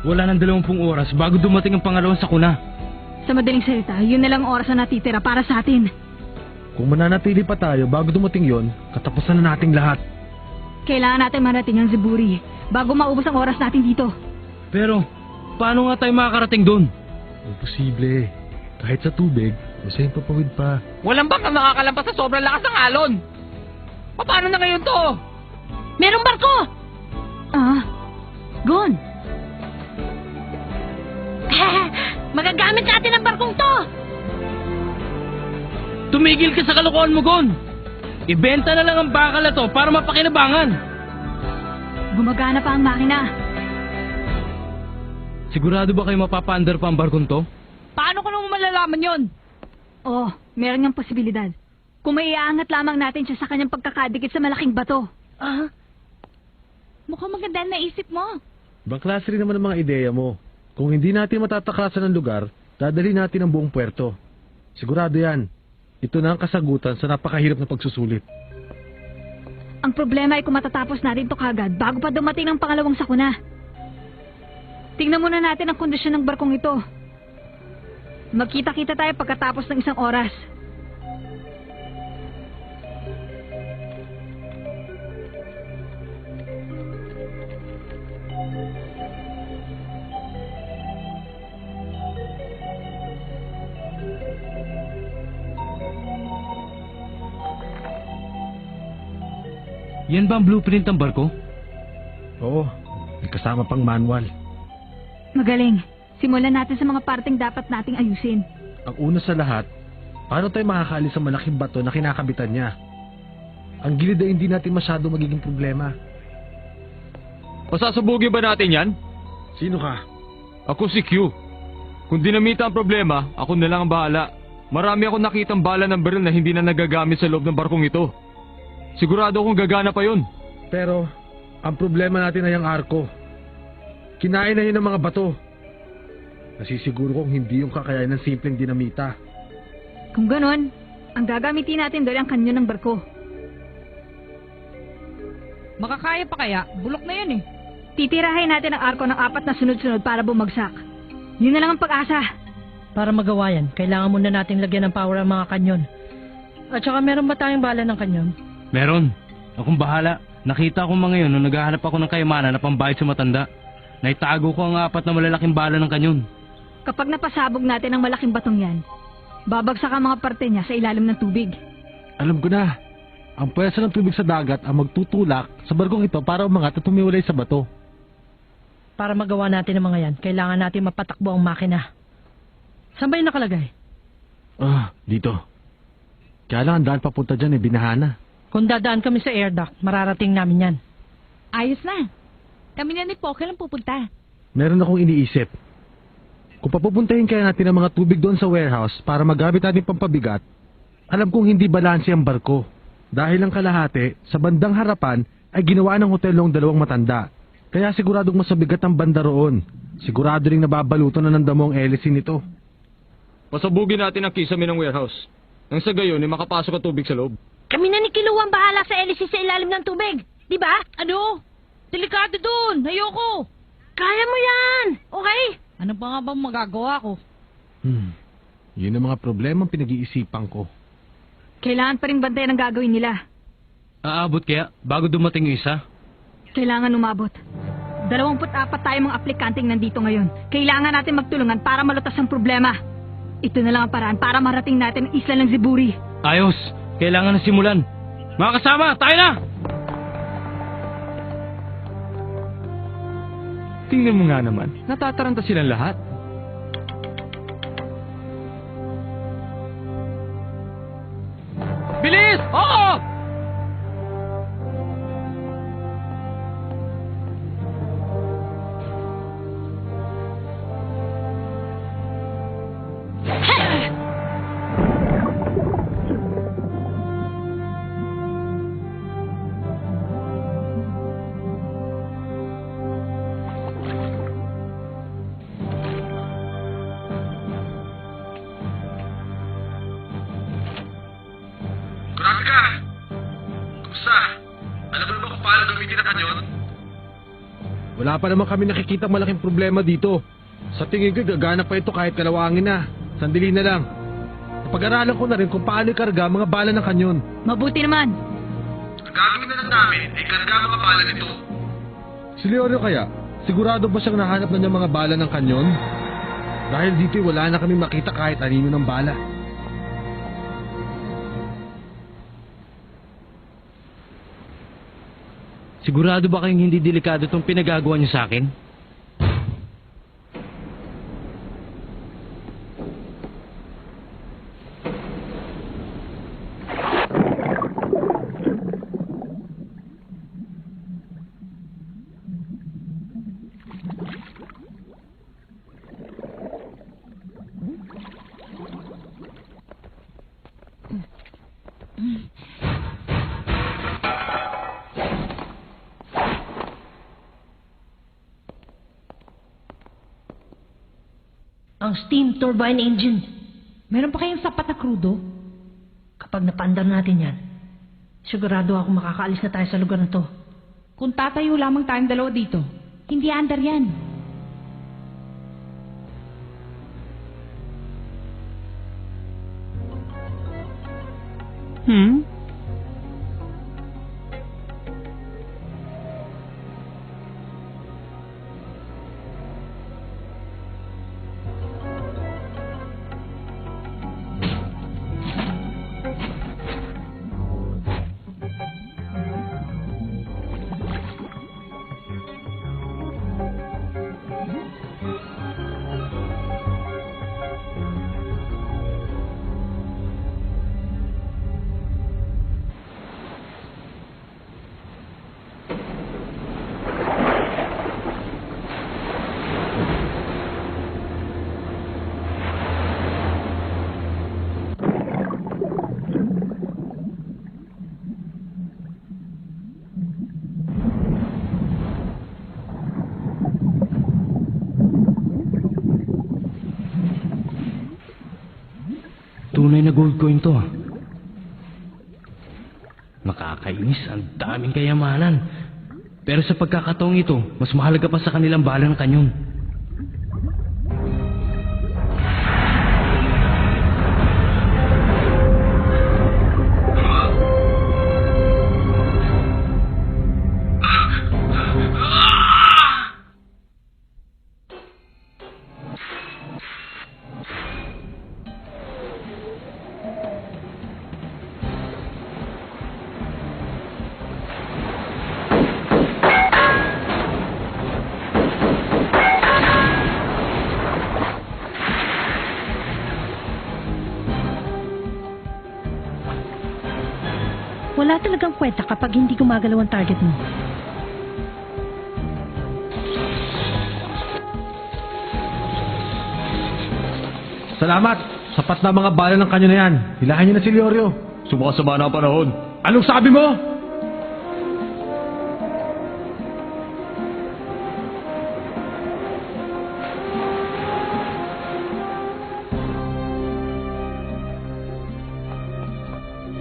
Wala nang 20 oras bago dumating ang pangalawang sakuna. Sa madaling salita, yun na lang oras na natitira para sa atin. Kung mananatili pa tayo bago dumating yon, katapusan na nating lahat. Kailangan natin marating ang Zeburi bago maubos ang oras natin dito. Pero, paano nga tayo makakarating doon? Imposible. Kahit sa tubig, masayang papawid pa. Walang bang makakalampas sa sobrang lakas ng alon? Paano na ngayon to? Merong barko! Gon! Magagamit natin ang barkong to! Tumigil ka sa kalokohan mo, Gon! Ibenta na lang ang bakal na to para mapakinabangan! Gumagana pa ang makina. Sigurado ba kayo mapapaandar pa ang barkong to? Paano ko naman malalaman yon? Oh, meron niyang posibilidad. Kung maiaangat lamang natin siya sa kanyang pagkakadikit sa malaking bato. Mukhang maganda ang naisip mo. Ibang klase rin naman ang mga ideya mo. Kung hindi natin matatakasan ng lugar, dadali natin ang buong puerto. Sigurado yan. Ito na ang kasagutan sa napakahirap na pagsusulit. Ang problema ay kung matatapos natin to kagad bago pa dumating ang pangalawang sakuna. Tingnan muna natin ang kondisyon ng barkong ito. Magkita-kita tayo pagkatapos ng 1 oras. Yan ba ang blueprint ng barko? Oo, may kasama pang manual. Magaling. Simulan natin sa mga parteng dapat nating ayusin. Ang una sa lahat, paano tayo makakaalis sa malaking bato na kinakabitan niya? Ang gilid ay hindi natin masyado magiging problema. Pasasabugin ba natin yan? Sino ka? Ako si Q. Kung dinamita ang problema, ako na lang ang bahala. Marami akong nakitang bala ng baril na hindi na nagagamit sa loob ng barkong ito. Sigurado akong gagana pa yun. Pero, ang problema natin ay ang arko. Kinain na yun ng mga bato. Nasisiguro kong hindi yung kakayanan ng simpleng dinamita. Kung ganon, ang gagamitin natin doon ang kanyo ng barko. Makakaya pa kaya? Bulok na yan eh. Titirahin natin ang arko ng 4 na sunod-sunod para bumagsak. Yun na lang ang pag-asa. Para magawa yan, kailangan muna nating lagyan ng power ang mga kanyon. At saka meron ba tayong bala ng kanyon? Meron. Akong bahala. Nakita ko mga yun nung naghahanap ako ng kayamanan na pambayad sa matanda. Naitago ko ang 4 na malalaking bala ng kanyon. Kapag napasabog natin ang malaking batong yan, babagsak ang mga parte niya sa ilalim ng tubig. Alam ko na. Ang pwersa ng tubig sa dagat ang magtutulak sa barkong ito para umangat at tumiwalay sa bato. Para magawa natin ang mga yan, kailangan natin mapatakbo ang makina. Saan ba yung nakalagay? Dito. Kaya lang ang daan papunta dyan binahana. Kung dadaan kami sa air duct, mararating namin yan. Ayos na. Kami na ni Poker lang pupunta. Meron akong iniisip. Kung papupuntahin kaya natin ang mga tubig doon sa warehouse para magamit natin pampabigat, alam kong hindi balanse ang barko. Dahil ang kalahati, sa bandang harapan, ay ginawa ng hotel ng 2 matanda. Kaya siguradong masabigat ang banda roon. Sigurado ring nababaluto na ng damo ang hélice nito. Pasabugin natin ang kisame ng warehouse. Nang sa gayon ay makapasok ang tubig sa loob. Kami na ni Kilo ang bahala sa hélice sa ilalim ng tubig. Di ba? Ano? Delikado dun! Ayoko! Kaya mo yan! Okay? Ano pa nga bang magagawa ko? Yun ang mga problemang pinag-iisipan ko. Kailangan pa rin bantayan ang gagawin nila. Aabot kaya bago dumating yung isa? Kailangan umabot. 24 tayong mga aplikanteng nandito ngayon. Kailangan natin magtulungan para malutas ang problema. Ito na lang ang paraan para marating natin ang isla ng Zeburi. Ayos! Kailangan na simulan. Mga kasama, tayo na! Tingnan mo nga naman, natataranta silang lahat. Bilis! Oo! Grabe ka! Kumusta? Alam mo ba kung paano gamitin ang kanyon? Wala pa naman kami nakikita malaking problema dito. Sa tingin ko, gagana pa ito kahit kalawangin na. Sandali na lang. Napag-aralan ko na rin kung paano ikarga mga bala ng kanyon. Mabuti naman. Ang gagawin na lang namin ay karga mga bala nito. Si Leorio kaya, sigurado ba siyang nahanap na niya mga bala ng kanyon? Dahil dito wala na kami makita kahit anino ng bala. Sigurado ba kayong hindi delikado itong pinagagawa niyo sa akin? Ang steam turbine engine. Meron pa kayong sapat na krudo? Kapag napaandar natin yan, sigurado ako makakaalis na tayo sa lugar na to. Kung tatayo lamang tayong dalawa dito, hindi andar yan. Tunay na gold coin to. Nakakainis, ang daming kayamanan. Pero sa pagkakataong ito, mas mahalaga pa sa kanilang bala ng kanyon. Wala talagang kwenta kapag hindi gumagalaw ang target mo. Salamat! Sapat na mga bala ng kanyon na yan. Hilahan niyo na si Leorio. Sumasama na ang panahon. Anong sabi mo?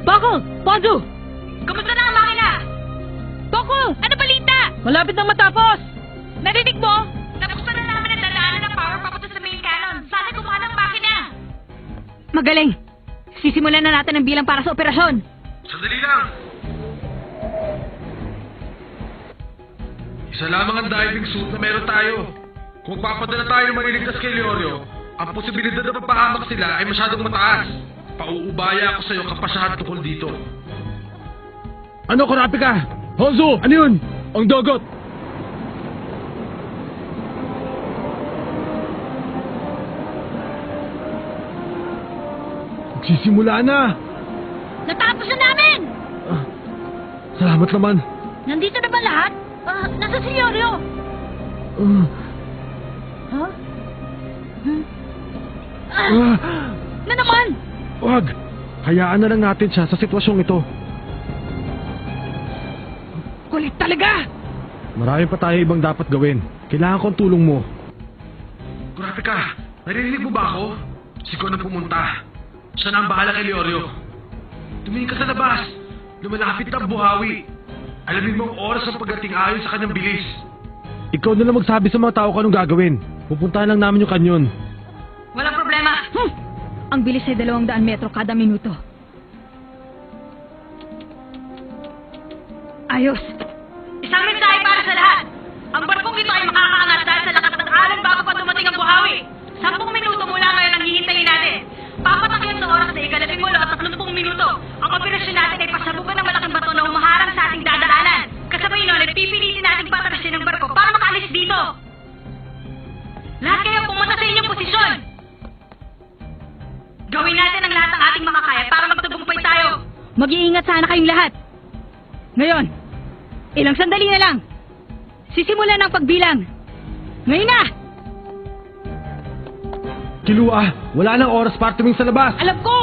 Boko! Ponzu! Kamusta na ang makina? Boko! Ano balita? Malapit nang matapos! Narinig mo? Tapos na namin ang dadaanan ng power papunta sa main cannon. Sana gumana ang makina. Magaling! Sisimulan na natin ang bilang para sa operasyon. Sandali lang! Isa lamang ang diving suit na meron tayo. Kung papadala tayo ng maniligtas kay Leorio, ang posibilidad na mapahamak sila ay masyadong mataas. Pauubaya ako sa'yo kapasahan tukol dito. Ano, Kurapika ka? Honzo! Ano yun? Ang dogot! Magsisimula na! Natapos na namin! Salamat naman. Nandito na ba lahat? Nasa si Leorio. Ha? Na naman! Wag! Hayaan na lang natin siya sa sitwasyong ito. Kulit talaga! Marami pa tayo ibang dapat gawin. Kailangan ko ang tulong mo. Kurapika, narinig mo ba ako? Sigaw na pumunta. Siya na ang bahala kay Leorio. Tumingin ka sa labas. Lumalapit na ang buhawi. Alamin mo ang oras ng pagdating ayon sa kanyang bilis. Ikaw na lang magsabi sa mga tao kung anong gagawin. Pupuntahan lang namin yung kanyon. Walang problema. Ang bilis ay 200 metro kada minuto. Ayos. Isang mensahe para sa lahat. Ang barkong ito ay makakaangat dahil sa lakas ng alon bago pa dumating ang buhawi. 10 minuto mula ngayon ang hihintayin natin. Papatak yan sa oras na 30 at 30 minuto. Ang operasyon natin ay pasabugan ng malaking bato na humaharang sa ating dadaanan. Kasabay nun ay pipilitin natin patrasin ng barko para makaalis dito. Lahat kayo pumunta sa inyong posisyon. Gawin natin ang lahat ng ating makakaya para magtagumpay tayo. Mag-iingat sana kayong lahat. Ngayon, ilang sandali na lang. Sisimulan ang pagbilang. Ngayon na! Kilua, wala nang oras para tumingin sa labas. Alam ko!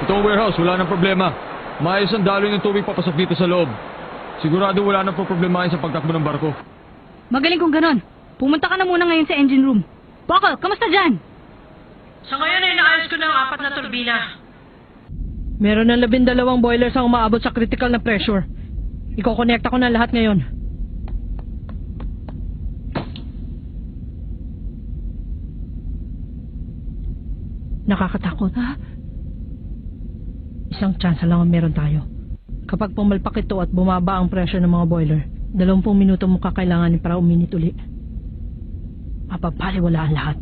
Itong warehouse, wala nang problema. Maayos ang daloy ng tubig papasok dito sa loob. Sigurado wala nang problemahin sa pagtakbo ng barko. Magaling kung ganon. Pumunta ka na muna ngayon sa engine room. Boko, kamusta dyan? Sa ngayon ay naayos ko na ang 4 na turbina. Meron ng 12 boilers ang umaabot sa critical na pressure. Iko-connecta ko na lahat ngayon. Nakakatakot. Isang chance lang ang meron tayo. Kapag pumalpak ito at bumaba ang pressure ng mga boiler, 20 minuto mo kakailanganin para uminit uli. Mapapaliwala ang lahat.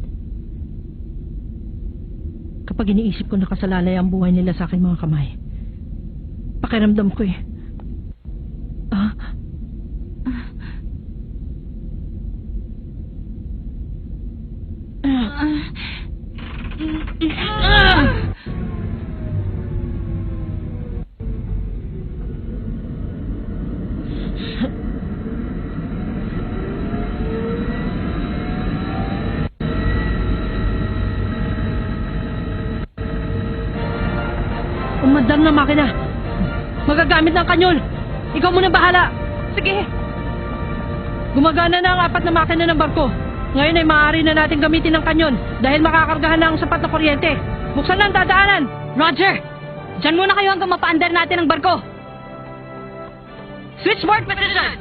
Kapag iniisip ko nakasalalay ang buhay nila sa aking mga kamay, pakiramdam ko eh. Umadam na makina. Magagamit ng kanyol. Ikaw muna bahala. Sige. Gumagana na ang 4 na makina ng barko. Ngayon ay maaari na natin gamitin ng kanyon dahil makakargahan na ang sapat na kuryente. Buksan na ang dadaanan. Roger! Diyan muna kayo hanggang mapaandar natin ang barko. Switchboard position!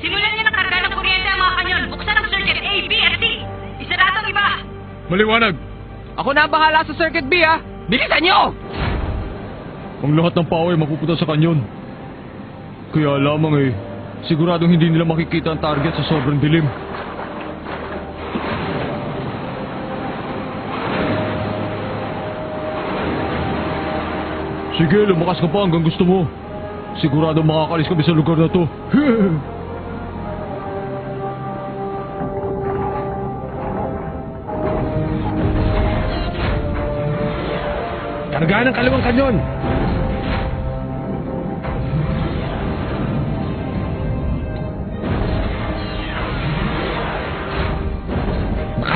Simulan niyo na karga ng kuryente ang mga kanyon. Buksan ang circuit A, B, at C. Isarado ang iba. Maliwanag! Ako na ang bahala sa Circuit B, ha? Bilisan nyo! Ang lahat ng power mapupunta sa kanyon. Kaya lamang siguradong hindi nila makikita ang target sa sobrang dilim. Sige, lumakas ka pa hanggang gusto mo. Sigurado makakalis kami sa lugar na to. Kargaan ang kaliwang kanyon.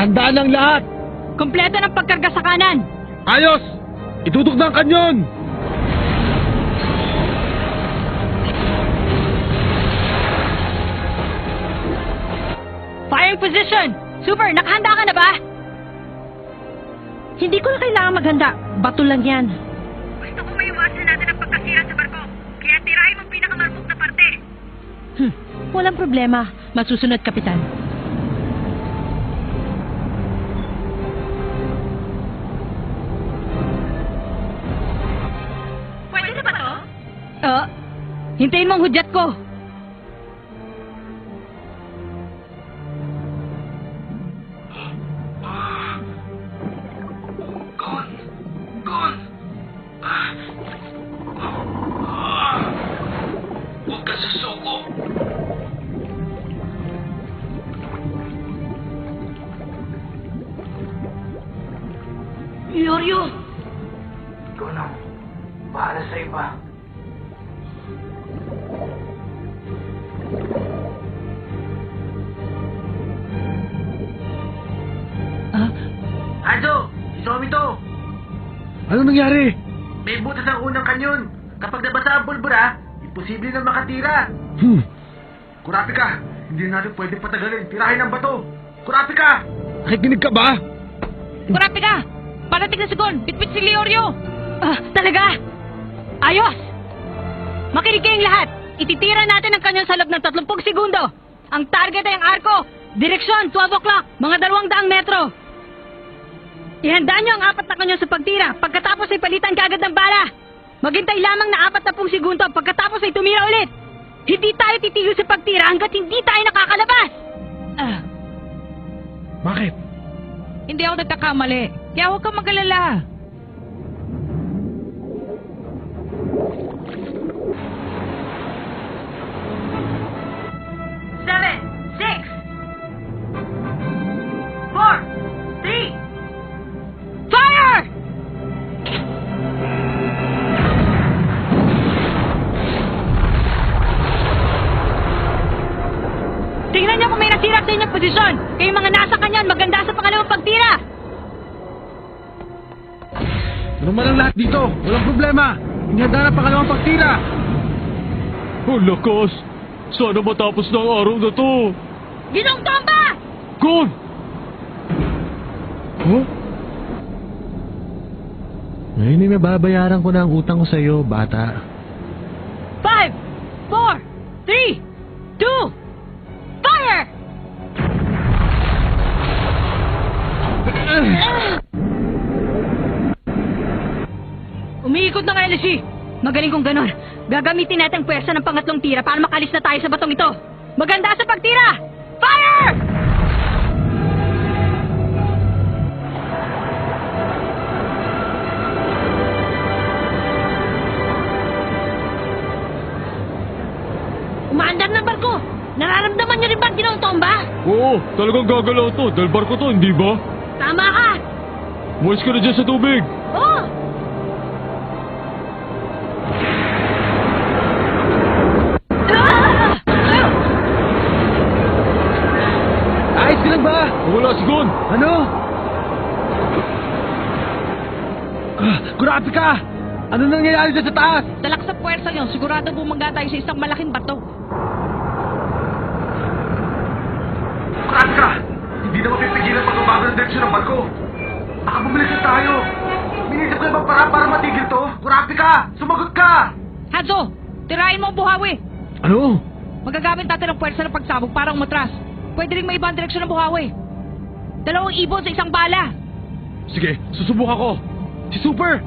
Nakahanda ng lahat. Kompleto ng pagkarga sa kanan. Ayos! Itutok na ang kanyon! Firing position! Super, nakahanda ka na ba? Hindi ko na kailangan maghanda. Bato lang yan. Gusto ko maiwasan natin ang pagkasira sa barko. Kaya tirahin mo ang pinakamarupok na parte. Walang problema. Masusunod, Kapitan. Pwede na ba to? Hintayin mo ang hudyat ko. Yoryo! Ikaw na. Bahala sa iba. Aldo! Si Tommy to! Ano nangyari? May butas ang unang kanyon. Kapag nabasa ang pulbura, imposible na makatira. Kurapi ka! Hindi na natin pwedeng patagalin. Tirahin ang bato! Kurapi ka! Nakikinig ka ba? Kurapi ka! Parating na si Gon! Bitbit si Leorio! Talaga? Ayos! Makinig kayong lahat! Ititira natin ang kanyon sa loob ng 30 segundo! Ang target ay ang arko! Direksyon, 12 o'clock! Mga 200 metro! Ihandaan nyo ang 4 na kanyon sa pagtira. Pagkatapos ay palitan kaagad ng bala. Maghintay lamang na 40 segundo. Pagkatapos ay tumira ulit. Hindi tayo titigil sa pagtira hanggat hindi tayo nakakalabas. Bakit? Hindi ako nagkakamali. Kaya huwag kang mag-alala. Seven, 6, 4, 3, fire! Tingnan niyo kung may nasira sa inyong posisyon. Kayong mga nasa kanyan, maganda sa pangalawang pagtira. Ano man ang lahat dito? Walang problema! Inihanda na pangalawang pagtira! Ang lakas! Sana matapos na ang araw na to! Ginong Tomba! Gon! Huh? Ngayon ay mababayaran ko na ang utang ko sa'yo, bata. 5, 4, 3, 2, fire! Umiikot na nga, LC. Magaling kong ganon. Gagamitin natin ang pwersa ng pangatlong tira para makalis na tayo sa batong ito. Maganda sa pagtira! Fire! Umaandar ng barko! Nararamdaman niyo rin ba ang Ginong Tomba? Oo, talagang gagalaw to dahil barko to, hindi ba? Tama ka! Muwis ka na dyan sa tubig! Oo! Ayos ka lang ba? Wala si Gon! Ano? Kurapi ka! Ano nangyayari dyan sa taas? Dalak sa puwersa yun, sigurado bumangga tayo sa isang malaking bato. Kurapi ka! Hindi na mapipigilan ang pagbabago ng direksyon ng barko. Baka bumalik na tayo. Minisip ko ibang para matigil to. Kurapi ka! Sumagot ka! Hanzo, tirahin mo ang buhawi. Ano? Magagamit natin ang puwersa ng pagsabog para umatras. Pwede rin may ibang direksyon ng buhawi. 2 ibon sa isang bala. Sige, susubukan ko. Si Super!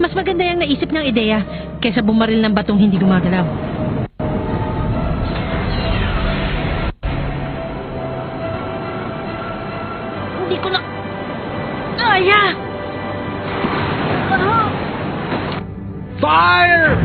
Mas maganda yung naisip niyang ideya kaysa bumaril ng batong hindi gumagalaw. Hindi ko na... Kaya! Fire!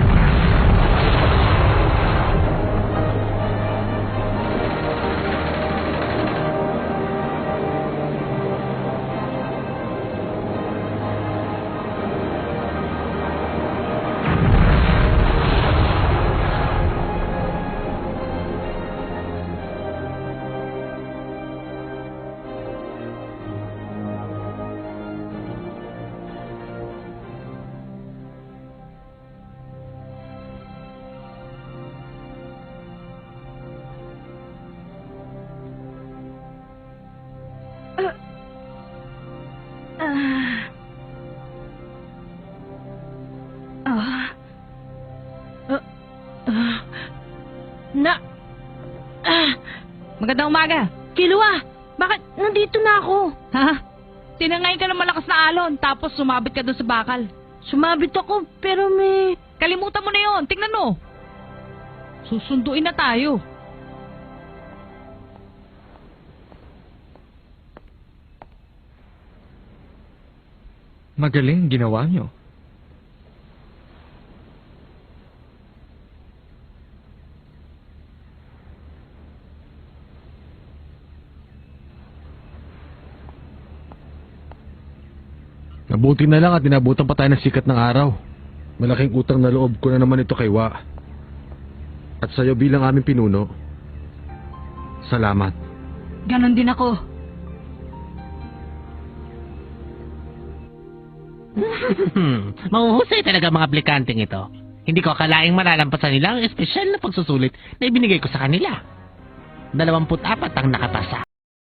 Magandang umaga. Kilua! Bakit nandito na ako? Ha? Tinangay ka ng malakas na alon, tapos sumabit ka doon sa bakal. Sumabit ako, pero may... Kalimutan mo na yon. Tingnan mo. Susunduin na tayo. Magaling ginawa nyo. Mabuti na lang at inabutan pa tayo ng sikat ng araw. Malaking utang na loob ko na naman ito kay Wa. At sa'yo bilang aming pinuno. Salamat. Ganon din ako. Mahuhusay talaga mga aplikanteng ito. Hindi ko akalaing malalampasan nila ang espesyal na pagsusulit na ibinigay ko sa kanila. 24 ang nakapasa.